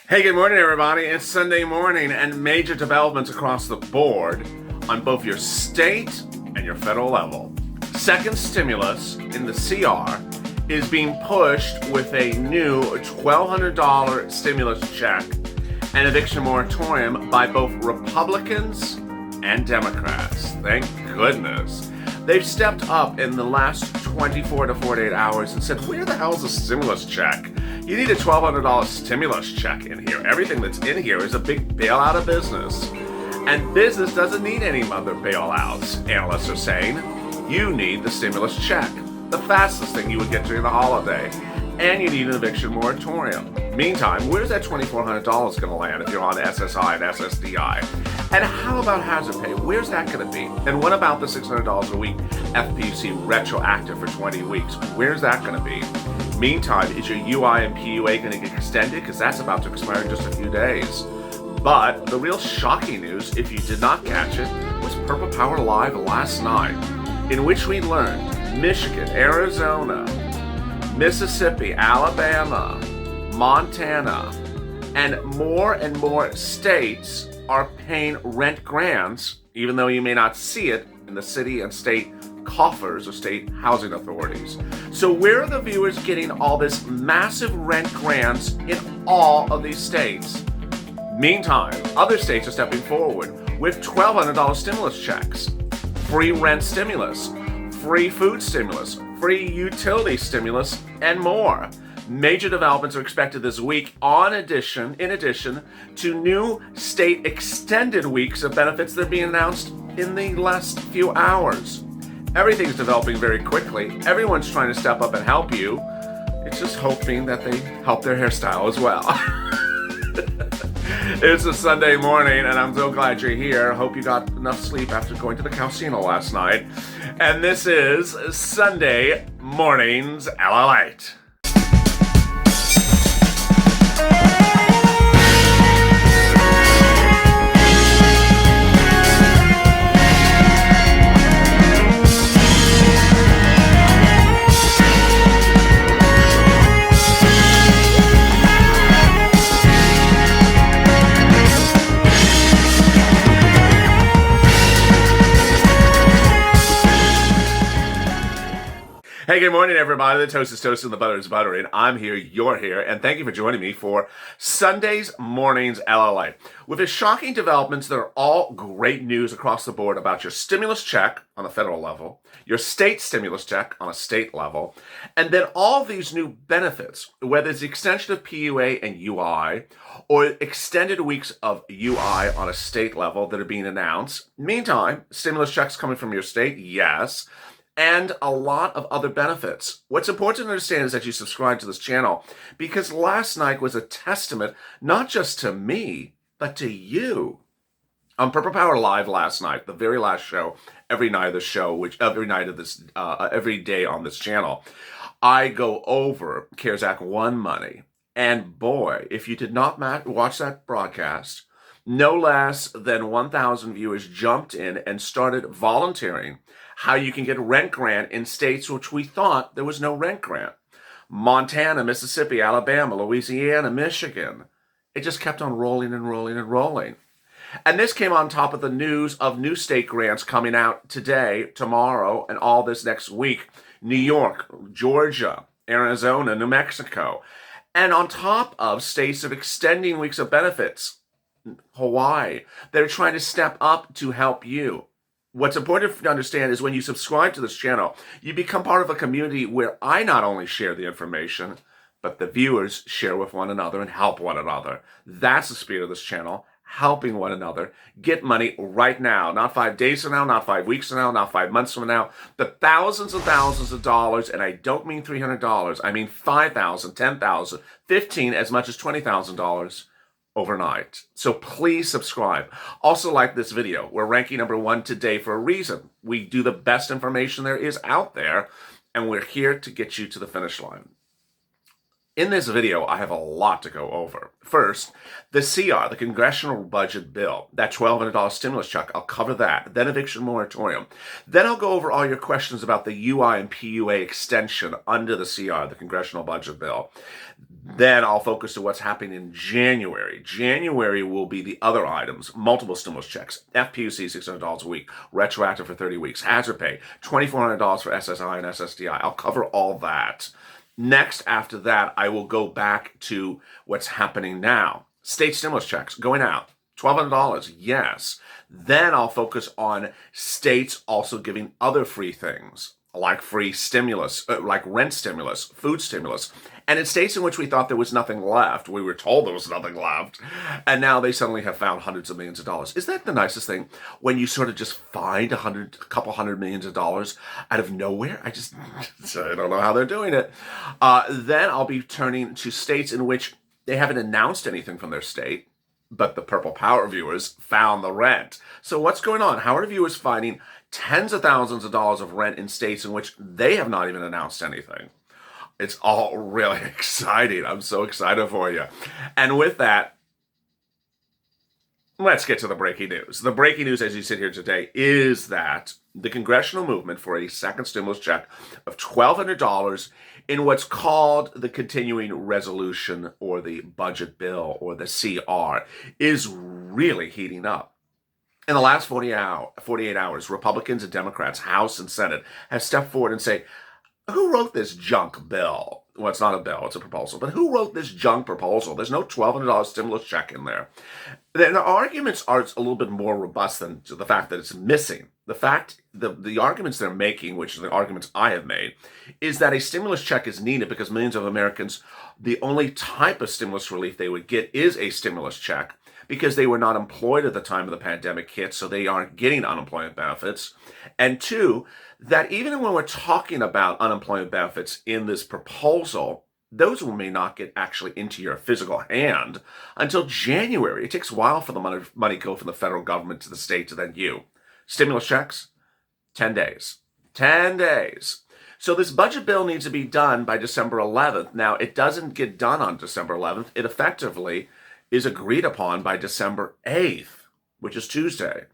Hey, good morning, everybody. It's Sunday morning, and major developments across the board on both your state and your federal level. Second stimulus in the CR is being pushed with a new $1,200 stimulus check and eviction moratorium by both Republicans and Democrats. Thank goodness. They've stepped up in the last 24 to 48 hours and said, where the hell is the stimulus check? You need a $1,200 stimulus check in here. Everything that's in here is a big bailout of business. And business doesn't need any other bailouts, analysts are saying. You need the stimulus check, the fastest thing you would get during the holiday. And you need an eviction moratorium. Meantime, where's that $2,400 going to land if you're on SSI and SSDI? And how about hazard pay? Where's that going to be? And what about the $600 a week FPC retroactive for 20 weeks? Where's that going to be? Meantime, is your UI and PUA going to get extended? Because that's about to expire in just a few days. But the real shocking news, if you did not catch it, was Purple Power Live last night, in which we learned Michigan, Arizona, Mississippi, Alabama, Montana, and more states are paying rent grants, even though you may not see it in the city and state coffers or state housing authorities. So where are the viewers getting all this massive rent grants in all of these states? Meantime, other states are stepping forward with $1,200 stimulus checks, free rent stimulus, free food stimulus, free utility stimulus, and more. Major developments are expected this week in addition to new state extended weeks of benefits that are being announced in the last few hours. Everything's developing very quickly. Everyone's trying to step up and help you. It's just hoping that they help their hairstyle as well. It's a Sunday morning, and I'm so glad you're here. Hope you got enough sleep after going to the casino last night. And this is Sunday Morning's LALATE. Hey, good morning, everybody. The toast is toast and the butter is buttering. I'm here, you're here, and thank you for joining me for Sunday's Morning's LALATE. With the shocking developments that are all great news across the board about your stimulus check on a federal level, your state stimulus check on a state level, and then all these new benefits, whether it's the extension of PUA and UI, or extended weeks of UI on a state level that are being announced. Meantime, stimulus checks coming from your state, yes, and a lot of other benefits. What's important to understand is that you subscribe to this channel, because last night was a testament not just to me, but to you. On Purple Power Live last night, the very last show, every night of the show, every day on this channel, I go over CARES Act 1 money. And boy, if you did not watch that broadcast, no less than 1,000 viewers jumped in and started volunteering how you can get a rent grant in states which we thought there was no rent grant. Montana, Mississippi, Alabama, Louisiana, Michigan. It just kept on rolling and rolling and rolling. And this came on top of the news of new state grants coming out today, tomorrow, and all this next week. New York, Georgia, Arizona, New Mexico. And on top of states of extending weeks of benefits, Hawaii, they're trying to step up to help you. What's important to understand is when you subscribe to this channel, you become part of a community where I not only share the information, but the viewers share with one another and help one another. That's the spirit of this channel, helping one another get money right now. Not 5 days from now, not 5 weeks from now, not 5 months from now, but thousands and thousands of dollars, and I don't mean $300. I mean $5,000, $10,000, $15,000, as much as $20,000 overnight. So please subscribe. Also like this video. We're ranking number 1 today for a reason. We do the best information there is out there, and we're here to get you to the finish line. In this video, I have a lot to go over. First, the CR, the Congressional Budget Bill, that $1,200 stimulus check, I'll cover that. Then eviction moratorium. Then I'll go over all your questions about the UI and PUA extension under the CR, the Congressional Budget Bill. Then I'll focus to what's happening in January. January will be the other items, multiple stimulus checks, FPUC $600 a week, retroactive for 30 weeks, hazard pay, $2,400 for SSI and SSDI. I'll cover all that. Next, after that, I will go back to what's happening now. State stimulus checks going out, $1,200, yes. Then I'll focus on states also giving other free things, like free stimulus, like rent stimulus, food stimulus. And in states in which we thought there was nothing left, we were told there was nothing left, and now they suddenly have found hundreds of millions of dollars. Isn't that the nicest thing? When you sort of just find a couple hundred millions of dollars out of nowhere? I don't know how they're doing it. Then I'll be turning to states in which they haven't announced anything from their state, but the Purple Power viewers found the rent. So what's going on? How are viewers finding tens of thousands of dollars of rent in states in which they have not even announced anything? It's all really exciting. I'm so excited for you. And with that, let's get to the breaking news. The breaking news as you sit here today is that the congressional movement for a second stimulus check of $1,200 in what's called the continuing resolution or the budget bill or the CR is really heating up. In the last 48 hours, Republicans and Democrats, House and Senate, have stepped forward and say, who wrote this junk bill? Well, it's not a bill, it's a proposal. But who wrote this junk proposal? There's no $1,200 stimulus check in there. The arguments are a little bit more robust than the fact that it's missing. The arguments they're making, which are the arguments I have made, is that a stimulus check is needed because millions of Americans, the only type of stimulus relief they would get is a stimulus check because they were not employed at the time of the pandemic hit, so they aren't getting unemployment benefits. And two, that even when we're talking about unemployment benefits in this proposal, those may not get actually into your physical hand until January. It takes a while for the money to go from the federal government to the state to then you. Stimulus checks, 10 days. 10 days. So this budget bill needs to be done by December 11th. Now, it doesn't get done on December 11th. It effectively is agreed upon by December 8th, which is Tuesday.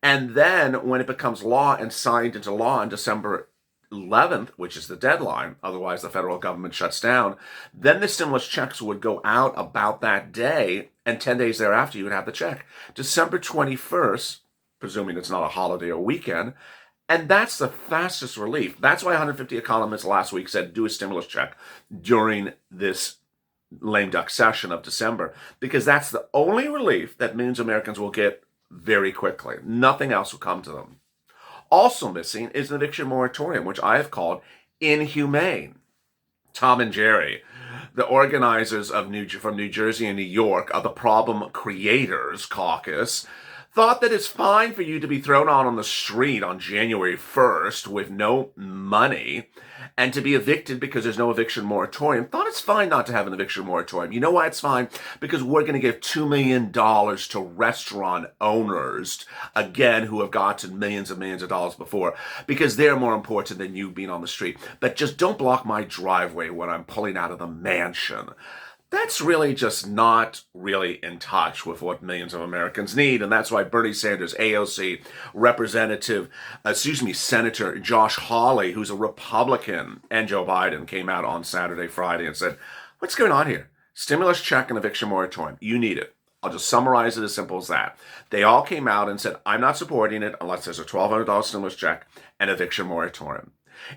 And then when it becomes law and signed into law on December 11th, which is the deadline, otherwise the federal government shuts down, then the stimulus checks would go out about that day, and 10 days thereafter you would have the check. December 21st, presuming it's not a holiday or weekend, and that's the fastest relief. That's why 150 economists last week said do a stimulus check during this lame duck session of December, because that's the only relief that millions of Americans will get very quickly. Nothing else will come to them. Also missing is an eviction moratorium, which I have called inhumane. Tom and Jerry, the organizers of from New Jersey and New York of the Problem Creators Caucus, thought that it's fine for you to be thrown out on the street on January 1st with no money and to be evicted because there's no eviction moratorium. Thought it's fine not to have an eviction moratorium. You know why it's fine? Because we're going to give $2 million to restaurant owners, again, who have gotten millions and millions of dollars before, because they're more important than you being on the street. But just don't block my driveway when I'm pulling out of the mansion. That's really just not really in touch with what millions of Americans need. And that's why Bernie Sanders, AOC, Senator Josh Hawley, who's a Republican, and Joe Biden came out on Saturday, Friday and said, what's going on here? Stimulus check and eviction moratorium. You need it. I'll just summarize it as simple as that. They all came out and said, I'm not supporting it unless there's a $1,200 stimulus check and eviction moratorium.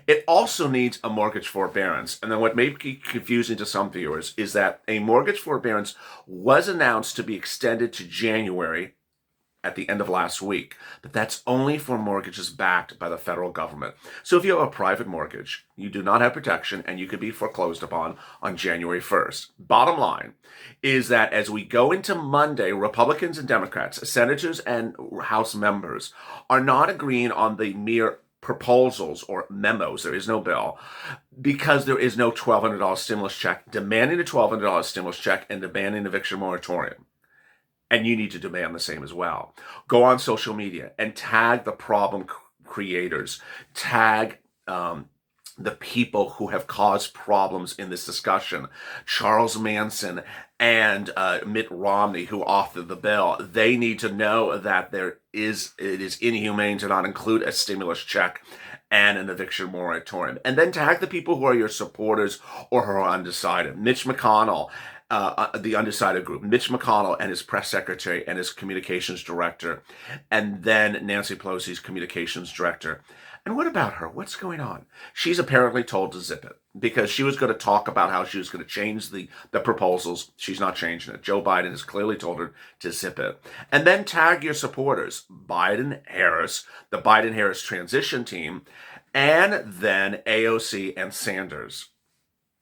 It also needs a mortgage forbearance. And then what may be confusing to some viewers is that a mortgage forbearance was announced to be extended to January at the end of last week. But that's only for mortgages backed by the federal government. So if you have a private mortgage, you do not have protection and you could be foreclosed upon on January 1st. Bottom line is that as we go into Monday, Republicans and Democrats, senators and House members are not agreeing on the mere proposals or memos. There is no bill because there is no $1,200 stimulus check, demanding a $1,200 stimulus check and demanding eviction moratorium. And you need to demand the same as well. Go on social media and tag the problem creators, tag the people who have caused problems in this discussion. Charles Manson and Mitt Romney, who authored the bill, they need to know that it is inhumane to not include a stimulus check and an eviction moratorium. And then tag the people who are your supporters or who are undecided. Mitch McConnell, the undecided group, Mitch McConnell and his press secretary and his communications director, and then Nancy Pelosi's communications director. And what about her? What's going on? She's apparently told to zip it because she was going to talk about how she was going to change the proposals. She's not changing it. Joe Biden has clearly told her to zip it. And then tag your supporters, Biden, Harris, the Biden-Harris transition team, and then AOC and Sanders.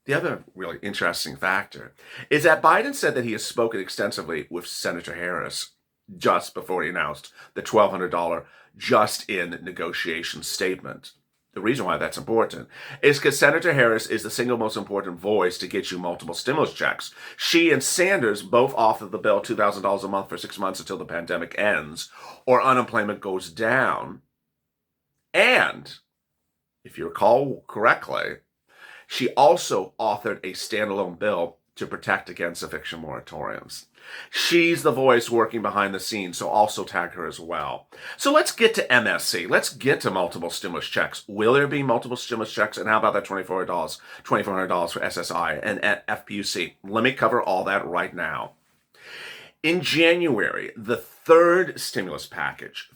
The other really interesting factor is that Biden said that he has spoken extensively with Senator Harris just before he announced the $1,200 just-in negotiation statement. The reason why that's important is because Senator Harris is the single most important voice to get you multiple stimulus checks. She and Sanders both authored the bill $2,000 a month for 6 months until the pandemic ends or unemployment goes down. And, if you recall correctly, she also authored a standalone bill to protect against eviction moratoriums. She's the voice working behind the scenes, so also tag her as well. So let's get to MSC. Let's get to multiple stimulus checks. Will there be multiple stimulus checks? And how about that $2,400 for SSI and FPUC? Let me cover all that right now. In January, the third stimulus package,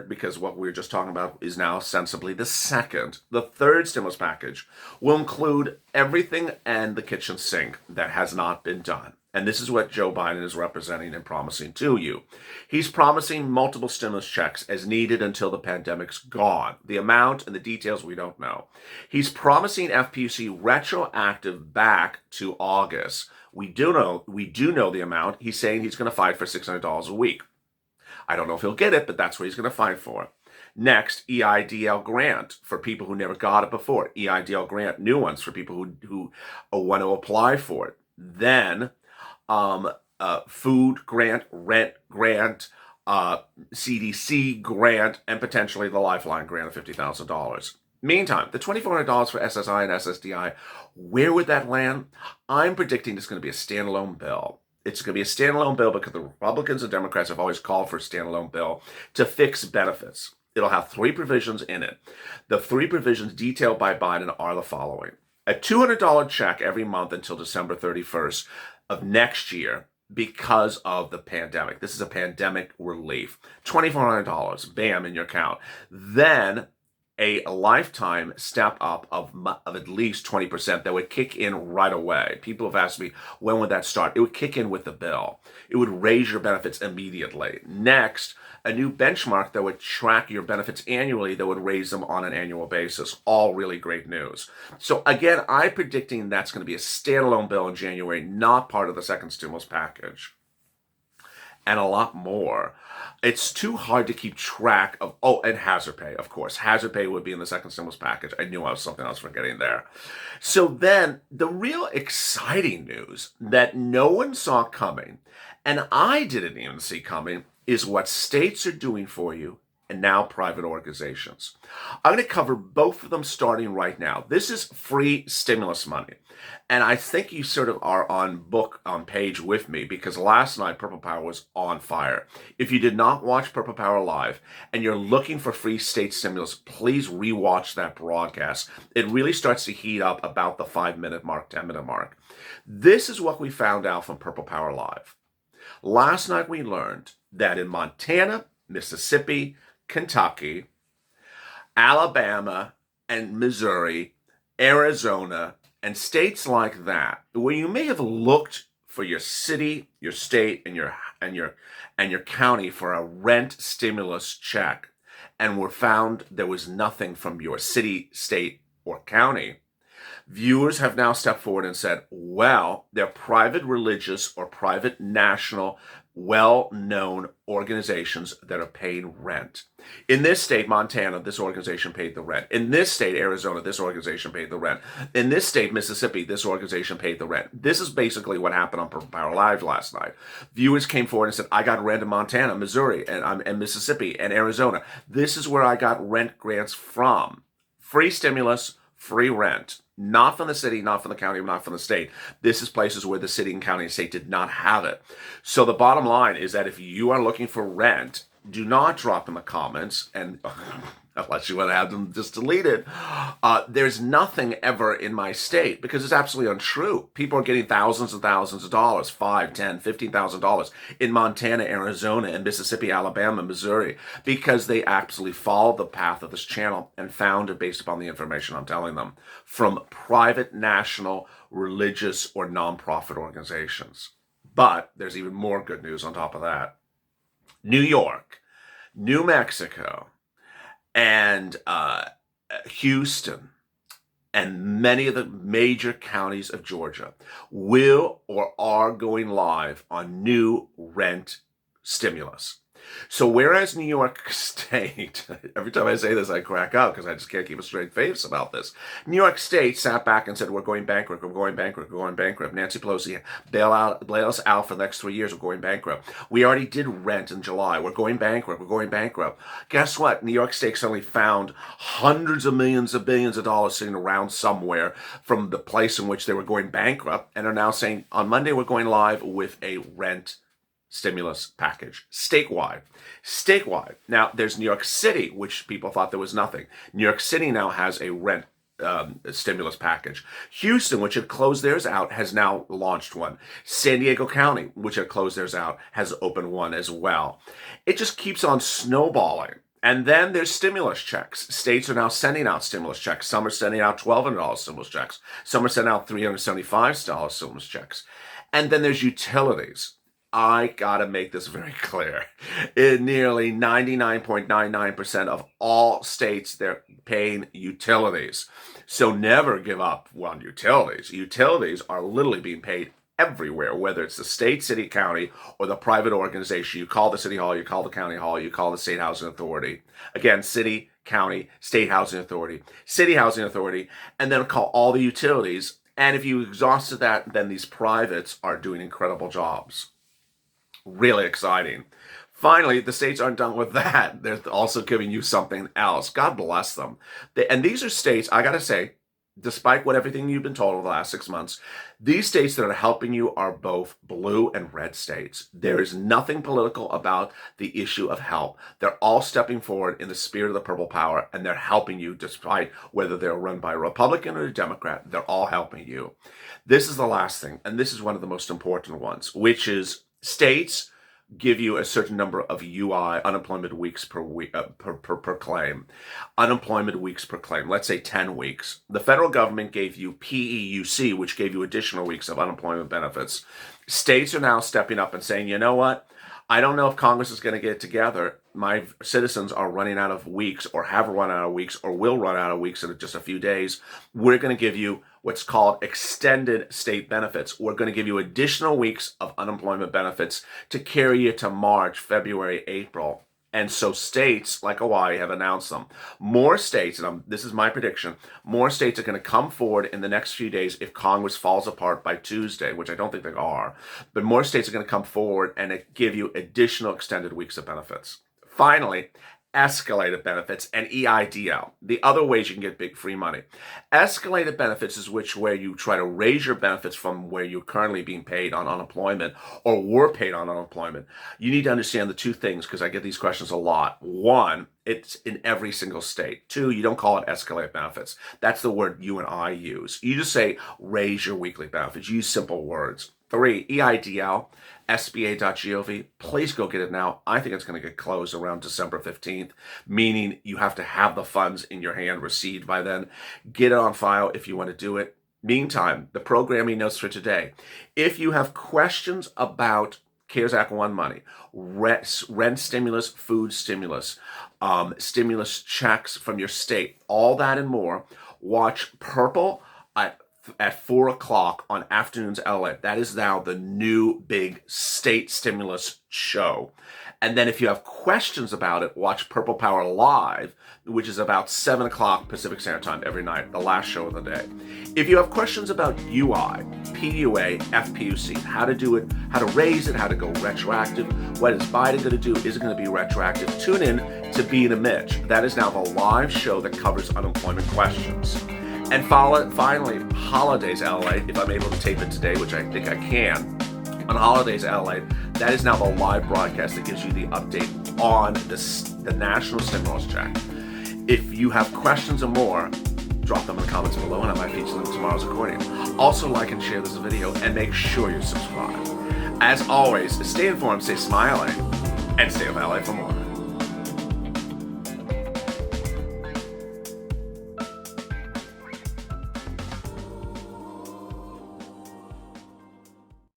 because what we were just talking about is now sensibly the second, the third stimulus package will include everything and the kitchen sink that has not been done. And this is what Joe Biden is representing and promising to you. He's promising multiple stimulus checks as needed until the pandemic's gone. The amount and the details we don't know. He's promising FPUC retroactive back to August. We do know the amount. He's saying he's going to fight for $600 a week. I don't know if he'll get it, but that's what he's going to fight for. Next, EIDL grant for people who never got it before. EIDL grant, new ones for people who want to apply for it. Then, food grant, rent grant, CDC grant, and potentially the Lifeline grant of $50,000. Meantime, the $2,400 for SSI and SSDI, where would that land? I'm predicting it's going to be a standalone bill. It's going to be a standalone bill because the Republicans and Democrats have always called for a standalone bill to fix benefits. It'll have 3 provisions in it. The 3 provisions detailed by Biden are the following. A $200 check every month until December 31st of next year because of the pandemic. This is a pandemic relief. $2,400, bam, in your account. Then a lifetime step up of at least 20% that would kick in right away. People have asked me, when would that start? It would kick in with the bill. It would raise your benefits immediately. Next, a new benchmark that would track your benefits annually that would raise them on an annual basis. All really great news. So again, I'm predicting that's going to be a standalone bill in January, not part of the second stimulus package. And a lot more. It's too hard to keep track of, and hazard pay, of course. Hazard pay would be in the second stimulus package. I knew I was something else forgetting there. So then, the real exciting news that no one saw coming, and I didn't even see coming, is what states are doing for you and now private organizations. I'm going to cover both of them starting right now. This is free stimulus money. And I think you sort of are on page with me because last night Purple Power was on fire. If you did not watch Purple Power Live and you're looking for free state stimulus, please rewatch that broadcast. It really starts to heat up about the 5-minute mark, 10-minute mark. This is what we found out from Purple Power Live. Last night we learned that in Montana, Mississippi, Kentucky, Alabama, and Missouri, Arizona, and states like that, where you may have looked for your city, your state, and your county for a rent stimulus check, and were found there was nothing from your city, state, or county, viewers have now stepped forward and said, well, they're private religious or private national well-known organizations that are paying rent. In this state, Montana, this organization paid the rent. In this state, Arizona, this organization paid the rent. In this state, Mississippi, this organization paid the rent. This is basically what happened on Purple Power Live last night. Viewers came forward and said, I got rent in Montana, Missouri, and Mississippi, and Arizona. This is where I got rent grants from. Free stimulus, free rent. Not from the city, not from the county, not from the state. This is places where the city and county and state did not have it. So the bottom line is that if you are looking for rent, do not drop in the comments and unless you want to have them just deleted. There's nothing ever in my state because it's absolutely untrue. People are getting thousands and thousands of dollars, $5, $10, $15,000 in Montana, Arizona, and Mississippi, Alabama, Missouri, because they absolutely followed the path of this channel and found it based upon the information I'm telling them from private, national, religious, or nonprofit organizations. But there's even more good news on top of that. New York, New Mexico, and Houston, and many of the major counties of Georgia will or are going live on new rent stimulus. So whereas New York State, every time I say this, I crack up because I just can't keep a straight face about this. New York State sat back and said, we're going bankrupt, we're going bankrupt, we're going bankrupt. Nancy Pelosi, bail us out for the next 3 years, we're going bankrupt. We already did rent in July, we're going bankrupt, we're going bankrupt. Guess what? New York State suddenly found hundreds of millions of billions of dollars sitting around somewhere from the place in which they were going bankrupt and are now saying, on Monday, we're going live with a rent stimulus package statewide. Now, there's New York City, which people thought there was nothing. New York City now has a rent stimulus package. Houston, which had closed theirs out, has now launched one. San Diego County, which had closed theirs out, has opened one as well. It just keeps on snowballing. And then there's stimulus checks. States are now sending out stimulus checks. Some are sending out $1,200 stimulus checks. Some are sending out $375 stimulus checks. And then there's utilities. I gotta make this very clear. In nearly 99.99% of all states, they're paying utilities. So never give up on utilities. Utilities are literally being paid everywhere, whether it's the state, city, county, or the private organization. You call the city hall, you call the county hall, you call the state housing authority. Again, city, county, state housing authority, city housing authority, and then call all the utilities. And if you exhausted that, then these privates are doing incredible jobs. Really exciting. Finally, the states aren't done with that. They're also giving you something else. God bless them. And these are states, I got to say, despite everything you've been told over the last 6 months, these states that are helping you are both blue and red states. There is nothing political about the issue of help. They're all stepping forward in the spirit of the purple power, and they're helping you despite whether they're run by a Republican or a Democrat. They're all helping you. This is the last thing, and this is one of the most important ones, which is states give you a certain number of UI, unemployment weeks per claim. Unemployment weeks per claim, let's say 10 weeks. The federal government gave you PEUC, which gave you additional weeks of unemployment benefits. States are now stepping up and saying, you know what? I don't know if Congress is going to get it together. My citizens are running out of weeks or have run out of weeks or will run out of weeks in just a few days. We're going to give you what's called extended state benefits. We're going to give you additional weeks of unemployment benefits to carry you to March, February, April. And so states like Hawaii have announced them. More states, and this is my prediction, more states are going to come forward in the next few days if Congress falls apart by Tuesday, which I don't think they are. But more states are going to come forward and give you additional extended weeks of benefits. Finally, escalated benefits and EIDL, the other ways you can get big free money. Escalated benefits is where you try to raise your benefits from where you're currently being paid on unemployment or were paid on unemployment. You need to understand the two things because I get these questions a lot. One, it's in every single state. Two, you don't call it escalated benefits. That's the word you and I use. You just say raise your weekly benefits. Use simple words. Three, EIDL, SBA.gov. Please go get it now. I think it's going to get closed around December 15th, meaning you have to have the funds in your hand received by then. Get it on file if you want to do it. Meantime, the programming notes for today. If you have questions about CARES Act 1 money, rent stimulus, food stimulus, stimulus checks from your state, all that and more, watch Purple at 4 o'clock on Afternoons LALATE. That is now the new big state stimulus show. And then if you have questions about it, watch Purple Power Live, which is about 7 o'clock Pacific Standard Time every night, the last show of the day. If you have questions about UI, PUA, FPUC, how to do it, how to raise it, how to go retroactive, what is Biden going to do, is it going to be retroactive, tune in to Being a Mitch. That is now the live show that covers unemployment questions. And finally, Holidays LALATE, if I'm able to tape it today, which I think I can, on Holidays LALATE, that is now the live broadcast that gives you the update on the national stimulus check. If you have questions or more, drop them in the comments below and I might feature them in tomorrow's recording. Also like and share this video and make sure you subscribe. As always, stay informed, stay smiling, and stay with LA for more.